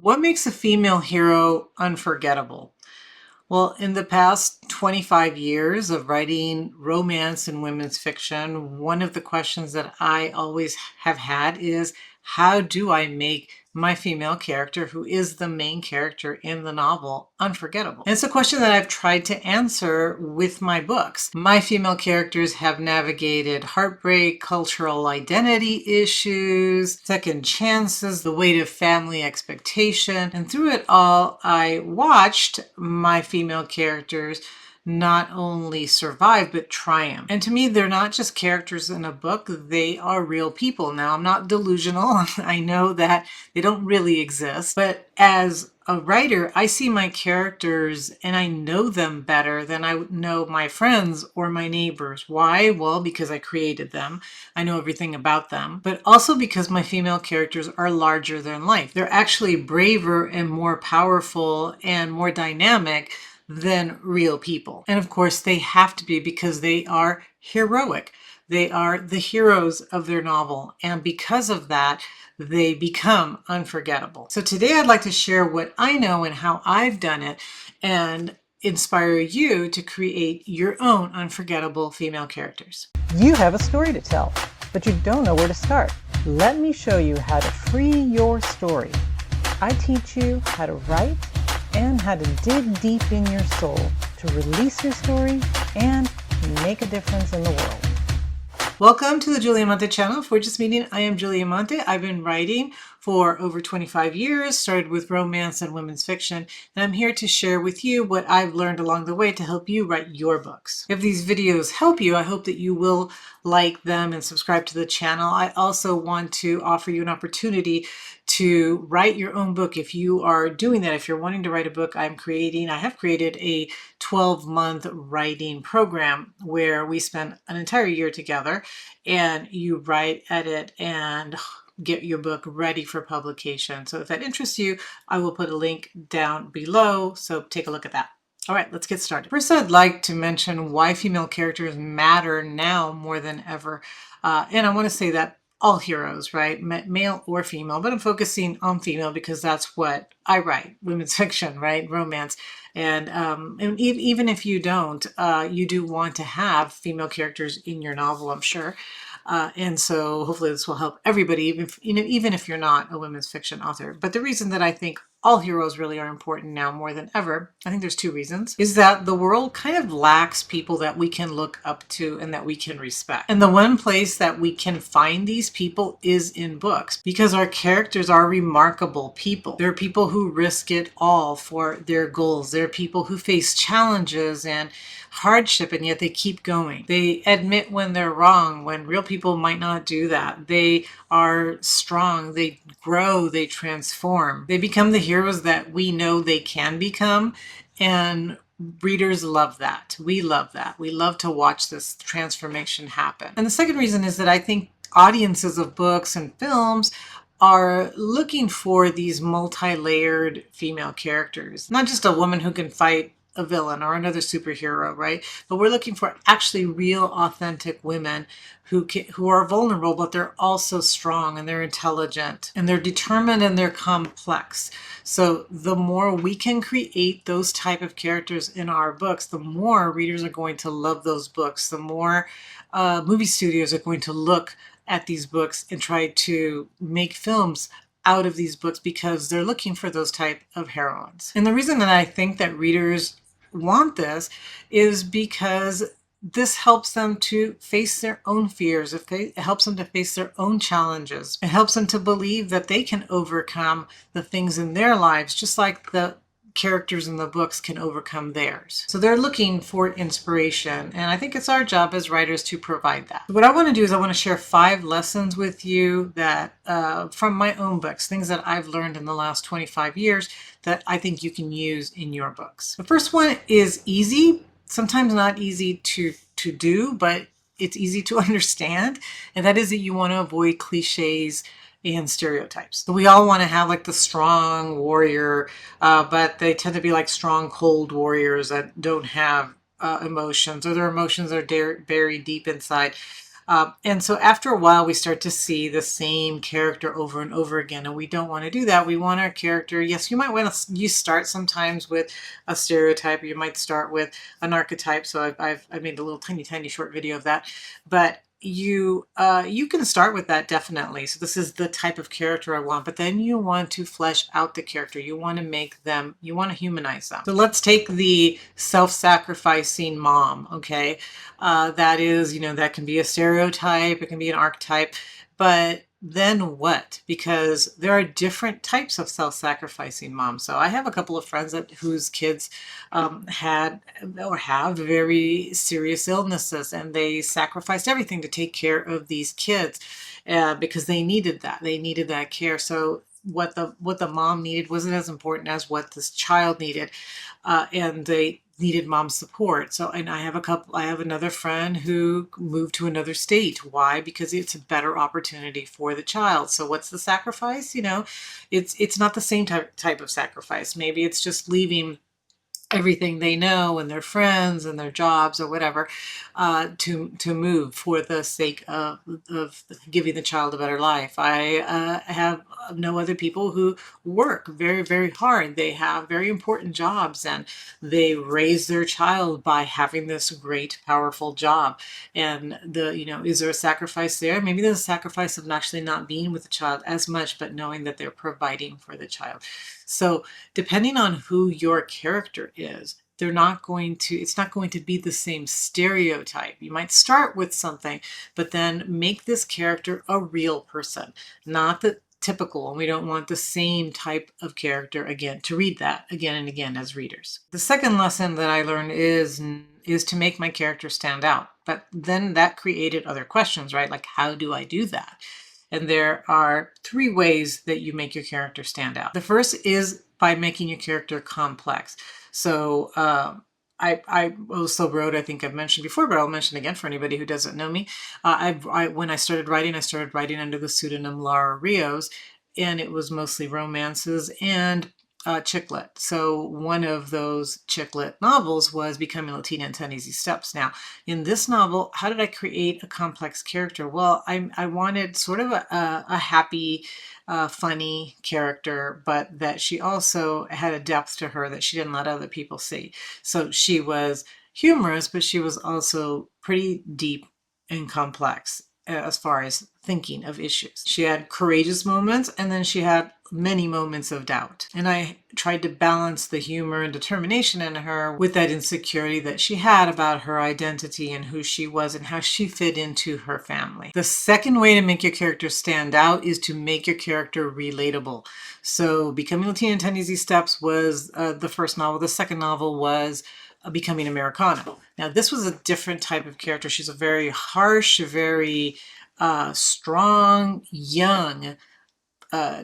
What makes a female hero unforgettable? Well, in the past 25 years of writing romance and women's fiction, one of the questions that I always have had is how do I make my female character, who is the main character in the novel, unforgettable? And it's a question that I've tried to answer with my books. My female characters have navigated heartbreak, cultural identity issues, second chances, the weight of family expectation, and through it all, I watched my female characters not only survive but triumph. And to me, they're not just characters in a book, they are real people. Now, I'm not delusional. I know that they don't really exist, but as a writer, I see my characters and I know them better than I would know my friends or my neighbors. Why? Well, because I created them. I know everything about them, but also because my female characters are larger than life. They're actually braver and more powerful and more dynamic than real people. And of course, they have to be because they are heroic. They are the heroes of their novel. And because of that, they become unforgettable. So today I'd like to share what I know and how I've done it and inspire you to create your own unforgettable female characters. You have a story to tell, but you don't know where to start. Let me show you how to free your story. I teach you how to write and how to dig deep in your soul to release your story and make a difference in the world. Welcome to the Julie Amante channel. If we're just meeting, I am Julie Amante. I've been writing for over 25 years, started with romance and women's fiction, and I'm here to share with you what I've learned along the way to help you write your books. If these videos help you, I hope that you will like them and subscribe to the channel. I also want to offer you an opportunity to write your own book. If you are doing that, if you're wanting to write a book, I have created a 12-month writing program where we spend an entire year together and you write, edit, and get your book ready for publication. So if that interests you, I will put a link down below. So take a look at that. All right, let's get started. First, I'd like to mention why female characters matter now more than ever. And I want to say that all heroes, right? Male or female, but I'm focusing on female because that's what I write, women's fiction, right? Romance. And even if you don't, you do want to have female characters in your novel, I'm sure. And so hopefully this will help everybody, even if you're not a women's fiction author. But the reason that I think all heroes really are important now more than ever, I think there's two reasons, is that the world kind of lacks people that we can look up to and that we can respect. And the one place that we can find these people is in books, because our characters are remarkable people. They're people who risk it all for their goals. They're people who face challenges and hardship, and yet they keep going. They admit when they're wrong, when real people might not do that. They are strong, they grow, they transform. They become the heroes that we know they can become, and readers love that. We love that. We love to watch this transformation happen. And the second reason is that I think audiences of books and films are looking for these multi-layered female characters. Not just a woman who can fight a villain or another superhero, right? But we're looking for actually real, authentic women who are vulnerable, but they're also strong and they're intelligent and they're determined and they're complex. So the more we can create those type of characters in our books, the more readers are going to love those books. The more movie studios are going to look at these books and try to make films out of these books because they're looking for those type of heroines. And the reason that I think that readers want this is because this helps them to face their own fears. It helps them to face their own challenges. It helps them to believe that they can overcome the things in their lives, just like the characters in the books can overcome theirs. So they're looking for inspiration, and I think it's our job as writers to provide that. What I want to do is I want to share 5 lessons with you that from my own books, things that I've learned in the last 25 years that I think you can use in your books. The first one is easy, sometimes not easy to do, but it's easy to understand, and that is that you want to avoid cliches and stereotypes. So we all want to have like the strong warrior, but they tend to be like strong, cold warriors that don't have emotions, or their emotions are buried deep inside. And so after a while, we start to see the same character over and over again, and we don't want to do that. We want our character, yes, you might want to, you start sometimes with a stereotype, or you might start with an archetype. So I've made a little tiny short video of that, but you can start with that, definitely. So this is the type of character I want, but then you want to flesh out the character. You want to make them, you want to humanize them. So let's take the self-sacrificing mom. Okay, that is, that can be a stereotype, it can be an archetype, but then what? Because there are different types of self-sacrificing moms. So I have a couple of friends whose kids had or have very serious illnesses, and they sacrificed everything to take care of these kids because they needed that. They needed that care. So what the mom needed wasn't as important as what this child needed, and they needed mom's support. So, and I have another friend who moved to another state. Why? Because it's a better opportunity for the child. So what's the sacrifice? It's not the same type of sacrifice. Maybe it's just leaving everything they know and their friends and their jobs or whatever to move for the sake of giving the child a better life. I have know other people who work very hard. They have very important jobs, and they raise their child by having this great powerful job. And is there a sacrifice there? Maybe there's a sacrifice of actually not being with the child as much, but knowing that they're providing for the child. So depending on who your character is, it's not going to be the same stereotype. You might start with something, but then make this character a real person, not the typical. And we don't want the same type of character again, to read that again and again as readers. The second lesson that I learned is to make my character stand out. But then that created other questions, right? Like, how do I do that? And there are 3 ways that you make your character stand out. The first is by making your character complex. So I also wrote, I think I've mentioned before, but I'll mention again for anybody who doesn't know me. When I started writing under the pseudonym Laura Rios, and it was mostly romances and chick lit. So one of those chick lit novels was Becoming Latina in 10 Easy Steps. Now, in this novel, how did I create a complex character? Well, I wanted sort of a happy, funny character, but that she also had a depth to her that she didn't let other people see. So she was humorous, but she was also pretty deep and complex as far as thinking of issues. She had courageous moments, and then she had many moments of doubt. And I tried to balance the humor and determination in her with that insecurity that she had about her identity and who she was and how she fit into her family. The second way to make your character stand out is to make your character relatable. So Becoming Latina in 10 Easy Steps was the first novel. The second novel was Becoming Americana. Now, this was a different type of character. She's a very harsh, very strong, young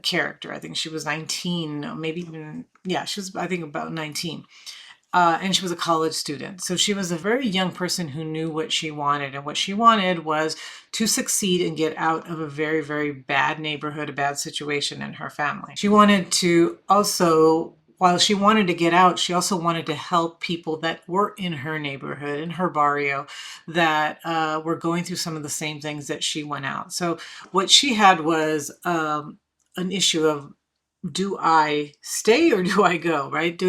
character. I think she was 19, maybe even, yeah, she was, I think, about 19. And she was a college student. So she was a very young person who knew what she wanted. And what she wanted was to succeed and get out of a very bad neighborhood, a bad situation in her family. She wanted to also, while she wanted to get out, she also wanted to help people that were in her neighborhood, in her barrio, that were going through some of the same things that she went out. So what she had was an issue of, do I stay or do I go, right?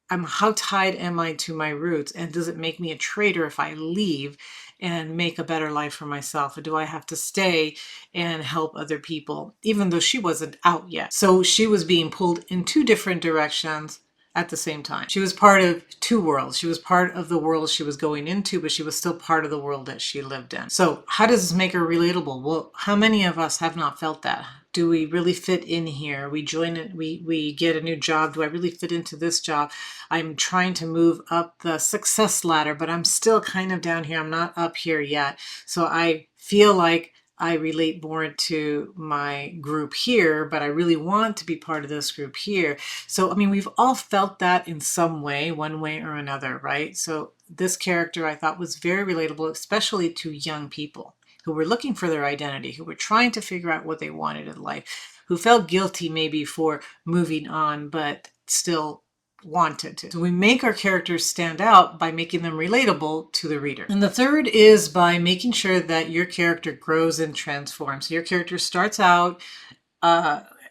How tied am I to my roots? And does it make me a traitor if I leave and make a better life for myself? Or do I have to stay and help other people, even though she wasn't out yet? So she was being pulled in 2 different directions at the same time. She was part of 2 worlds. She was part of the world she was going into, but she was still part of the world that she lived in. So how does this make her relatable? Well, how many of us have not felt that? Do we really fit in here? We join it, we get a new job. Do I really fit into this job? I'm trying to move up the success ladder, but I'm still kind of down here. I'm not up here yet. So I feel like I relate more to my group here, but I really want to be part of this group here. So, I mean, we've all felt that in some way, one way or another, right? So this character I thought was very relatable, especially to young people who were looking for their identity, who were trying to figure out what they wanted in life, who felt guilty maybe for moving on, but still wanted to. So we make our characters stand out by making them relatable to the reader. And the third is by making sure that your character grows and transforms. So your character starts out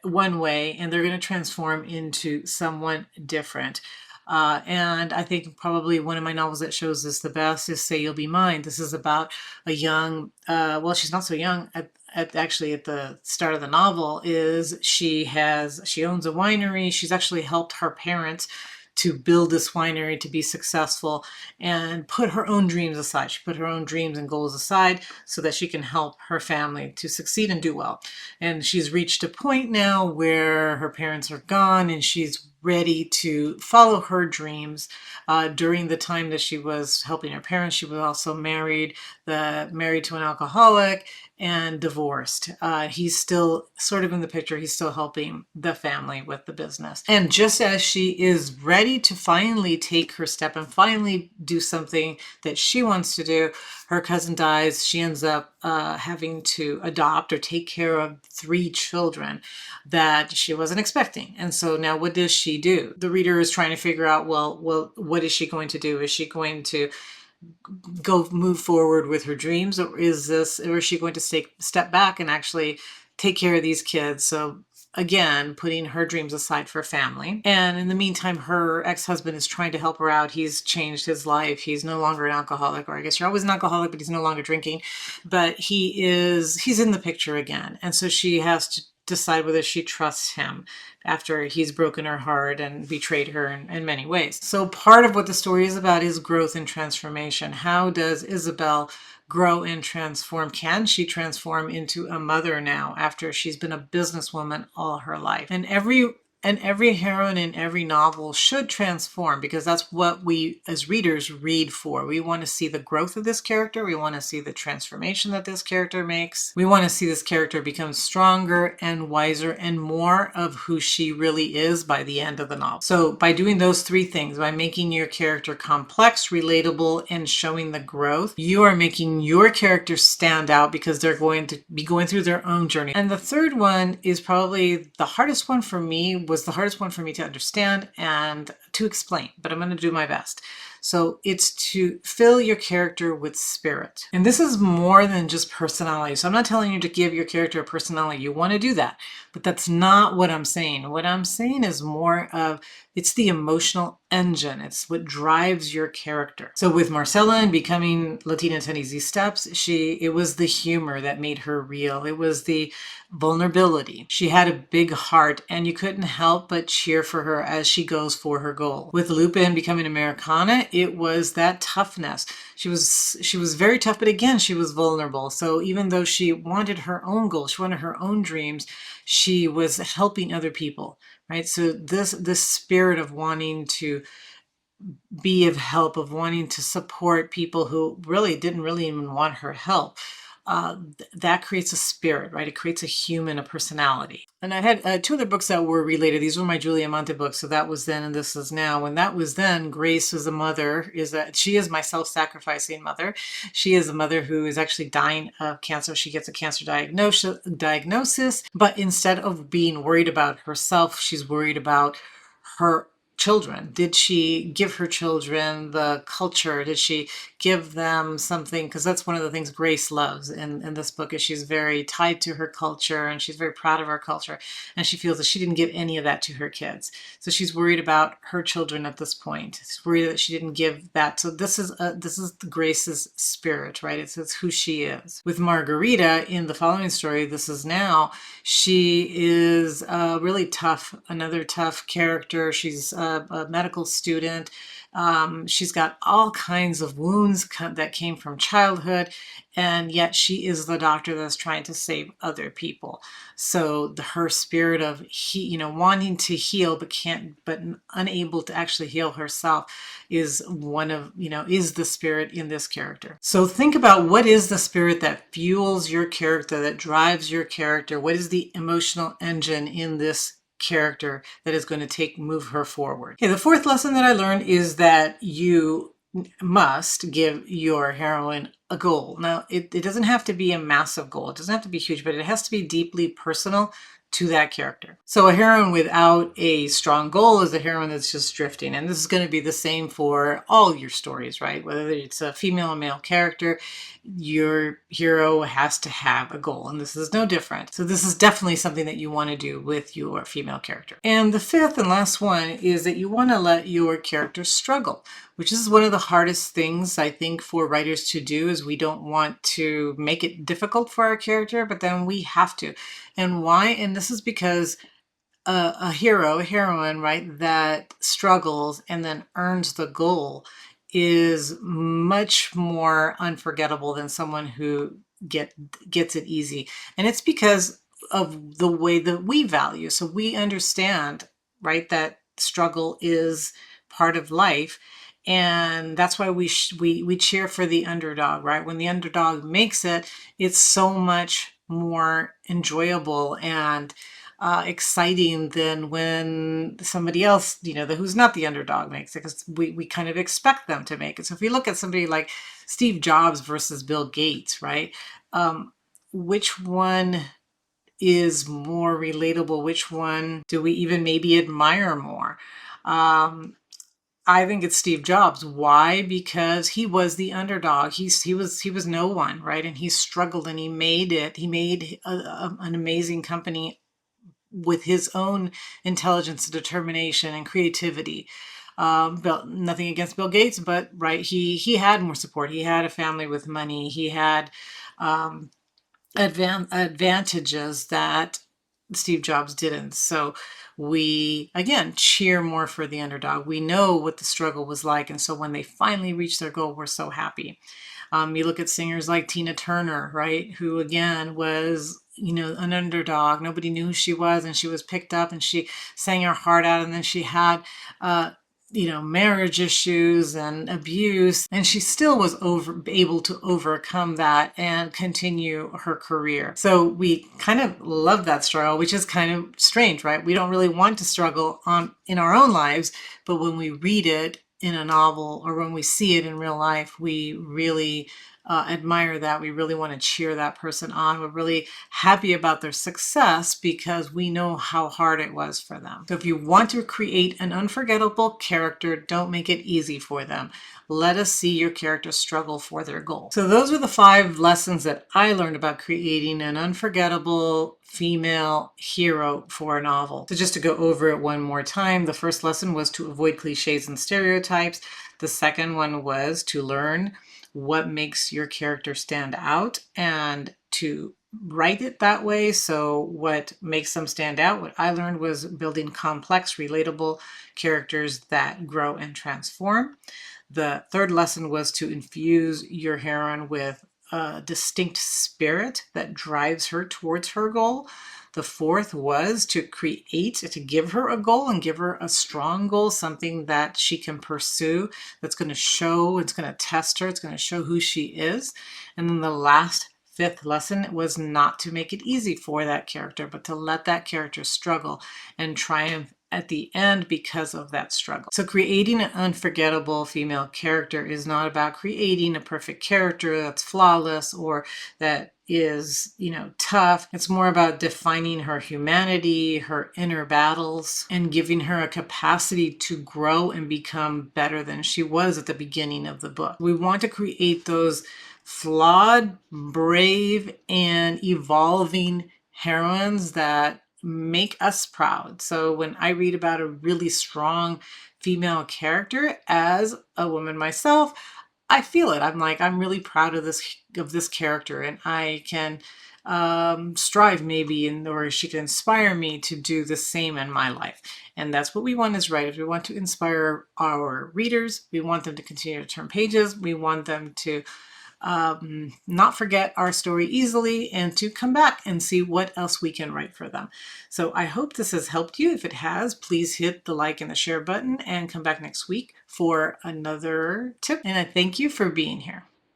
one way and they're going to transform into someone different. And I think probably one of my novels that shows this the best is Say You'll Be Mine. This is about a young, well, she's not so young actually at the start of the novel. Is she owns a winery. She's actually helped her parents to build this winery to be successful and put her own dreams aside. She put her own dreams and goals aside so that she can help her family to succeed and do well. And she's reached a point now where her parents are gone and she's ready to follow her dreams. During the time that she was helping her parents, she was also married to an alcoholic and divorced. He's still sort of in the picture. He's still helping the family with the business. And just as she is ready to finally take her step and finally do something that she wants to do, her cousin dies. She ends up having to adopt or take care of 3 children that she wasn't expecting. And so now what does she do? The reader is trying to figure out, well, what is she going to do? Is she going to move forward with her dreams, or is she going to step back and actually take care of these kids? So again, putting her dreams aside for family. And in the meantime, her ex-husband is trying to help her out. He's changed his life. He's no longer an alcoholic, or I guess you're always an alcoholic, but he's no longer drinking. But he's in the picture again. And so she has to decide whether she trusts him after he's broken her heart and betrayed her in many ways. So part of what the story is about is growth and transformation. How does Isabel grow and transform? Can she transform into a mother now after she's been a businesswoman all her life? And every heroine in every novel should transform, because that's what we as readers read for. We want to see the growth of this character. We want to see the transformation that this character makes. We want to see this character become stronger and wiser and more of who she really is by the end of the novel. So by doing those 3 things, by making your character complex, relatable, and showing the growth, you are making your character stand out because they're going to be going through their own journey. And the third one is probably the hardest one for me, was the hardest one for me to understand and to explain, but I'm going to do my best. So it's to fill your character with spirit. And this is more than just personality. So I'm not telling you to give your character a personality. You want to do that, but that's not what I'm saying. What I'm saying is more of, it's the emotional engine. It's what drives your character. So with Marcella and becoming Latina 10 Easy Steps, it was the humor that made her real. It was the vulnerability. She had a big heart and you couldn't help but cheer for her as she goes for her goal. With Lupin becoming Americana, it was that toughness. She was very tough, but again, she was vulnerable. So even though she wanted her own goals, she wanted her own dreams, she was helping other people, right? So this spirit of wanting to be of help, of wanting to support people who didn't really even want her help, that creates a spirit, right? It creates a human, a personality. And I had 2 other books that were related. These were my Julia Amante books. So that was then and this is now. When that was then, Grace was a mother. She is my self-sacrificing mother. She is a mother who is actually dying of cancer. She gets a cancer diagnosis, but instead of being worried about herself, she's worried about her children. Did she give her children the culture? Did she give them something? Because that's one of the things Grace loves in this book, is she's very tied to her culture and she's very proud of her culture. And she feels that she didn't give any of that to her kids. So she's worried about her children at this point. She's worried that she didn't give that. So this is Grace's spirit, right? It's who she is. With Margarita in the following story, This Is Now, she is really tough, another tough character. She's a medical student. She's got all kinds of wounds that came from childhood, and yet she is the doctor that's trying to save other people. So her spirit of wanting to heal but unable to actually heal herself is is the spirit in this character. So think about, what is the spirit that fuels your character, that drives your character? What is the emotional engine in this character that is going to move her forward? Okay, the 4th lesson that I learned is that you must give your heroine a goal. Now, it doesn't have to be a massive goal. It doesn't have to be huge, but it has to be deeply personal to that character. So a heroine without a strong goal is a heroine that's just drifting. And this is going to be the same for all your stories, right? Whether it's a female or male character, your hero has to have a goal. And this is no different. So this is definitely something that you want to do with your female character. And the fifth and last one is that you want to let your character struggle, which is one of the hardest things I think for writers to do. Is we don't want to make it difficult for our character, but then we have to. And why? And this is because a hero, a heroine, right, that struggles and then earns the goal is much more unforgettable than someone who gets it easy. And it's because of the way that we value. So we understand, right, that struggle is part of life. And that's why we cheer for the underdog, right? When the underdog makes it, it's so much more enjoyable and exciting than when somebody else, who's not the underdog makes it, because we kind of expect them to make it. So if you look at somebody like Steve Jobs versus Bill Gates, right? Which one is more relatable? Which one do we even maybe admire more? I think it's Steve Jobs. Why? Because he was the underdog. He was no one, right? And he struggled and he made it. He made an amazing company with his own intelligence, determination, and creativity. Nothing against Bill Gates, but right, he had more support. He had a family with money. He had advantages that Steve Jobs didn't. So we, again, cheer more for the underdog. We know what the struggle was like. And so when they finally reach their goal, we're so happy. You look at singers like Tina Turner, right? Who, again, was, an underdog. Nobody knew who she was, and she was picked up and she sang her heart out. And then she had, marriage issues and abuse, and she still was able to overcome that and continue her career. So we kind of love that struggle, which is kind of strange, right? We don't really want to struggle in our own lives, but when we read it in a novel or when we see it in real life, we really admire that. We really want to cheer that person on. We're really happy about their success because we know how hard it was for them. So if you want to create an unforgettable character, don't make it easy for them. Let us see your character struggle for their goal. So those are the 5 lessons that I learned about creating an unforgettable female hero for a novel. So just to go over it one more time, the first lesson was to avoid cliches and stereotypes. The second one was to learn what makes your character stand out and to write it that way. So what makes them stand out, what I learned was building complex, relatable characters that grow and transform. The third lesson was to infuse your heroine with a distinct spirit that drives her towards her goal. The fourth was to give her a goal and give her a strong goal, something that she can pursue, that's going to show, it's going to test her, it's going to show who she is. And then the last, 5th lesson was not to make it easy for that character, but to let that character struggle and triumph at the end because of that struggle. So creating an unforgettable female character is not about creating a perfect character that's flawless or that is, tough. It's more about defining her humanity, her inner battles, and giving her a capacity to grow and become better than she was at the beginning of the book. We want to create those flawed, brave, and evolving heroines that make us proud. So when I read about a really strong female character as a woman myself, I feel it. I'm really proud of this character, and I can strive maybe, or she can inspire me to do the same in my life. And that's what we want as writers. We want to inspire our readers. We want them to continue to turn pages. We want them to not forget our story easily and to come back and see what else we can write for them. So I hope this has helped you. If it has, please hit the like and the share button and come back next week for another tip. And I thank you for being here.